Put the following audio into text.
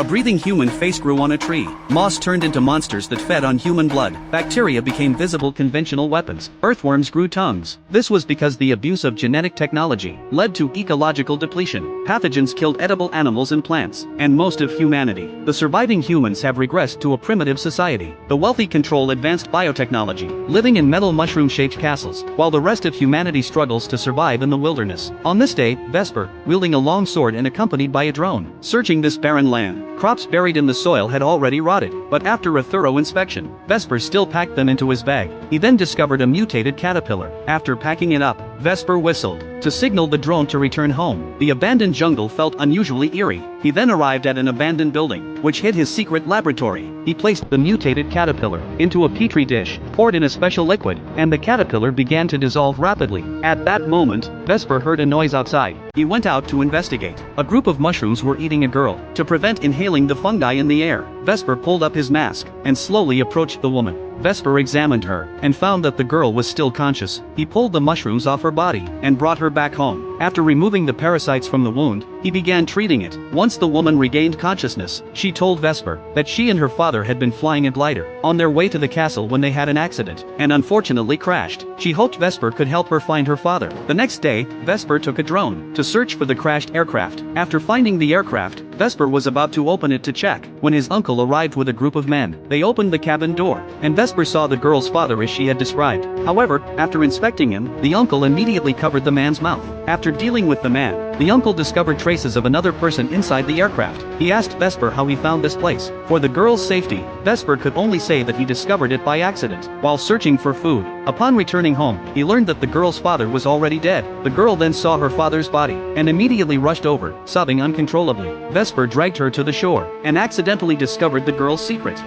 A breathing human face grew on a tree. Moss turned into monsters that fed on human blood. Bacteria became visible conventional weapons. Earthworms grew tongues. This was because the abuse of genetic technology led to ecological depletion. Pathogens killed edible animals and plants, and most of humanity. The surviving humans have regressed to a primitive society. The wealthy control advanced biotechnology, living in metal mushroom-shaped castles, while the rest of humanity struggles to survive in the wilderness. On this day, Vesper, wielding a long sword and accompanied by a drone, searching this barren land. Crops buried in the soil had already rotted, but after a thorough inspection, Vesper still packed them into his bag. He then discovered a mutated caterpillar. After packing it up, Vesper whistled to signal the drone to return home. The abandoned jungle felt unusually eerie. He then arrived at an abandoned building, which hid his secret laboratory. He placed the mutated caterpillar into a petri dish, poured in a special liquid, and the caterpillar began to dissolve rapidly. At that moment, Vesper heard a noise outside. He went out to investigate. A group of mushrooms were eating a girl. To prevent inhaling the fungi in the air, Vesper pulled up his mask and slowly approached the woman. Vesper examined her and found that the girl was still conscious. He pulled the mushrooms off her body and brought her back home. After removing the parasites from the wound, he began treating it. Once the woman regained consciousness, she told Vesper that she and her father had been flying a glider on their way to the castle when they had an accident and unfortunately crashed. She hoped Vesper could help her find her father. The next day, Vesper took a drone to search for the crashed aircraft. After finding the aircraft, Vesper was about to open it to check when his uncle arrived with a group of men. They opened the cabin door, and Vesper saw the girl's father as she had described. However, after inspecting him, the uncle immediately covered the man's mouth. After dealing with the man, the uncle discovered traces of another person inside the aircraft. He asked Vesper how he found this place. For the girl's safety, Vesper could only say that he discovered it by accident while searching for food. Upon returning home, he learned that the girl's father was already dead. The girl then saw her father's body and immediately rushed over, sobbing uncontrollably. Vesper dragged her to the shore and accidentally discovered the girl's secret.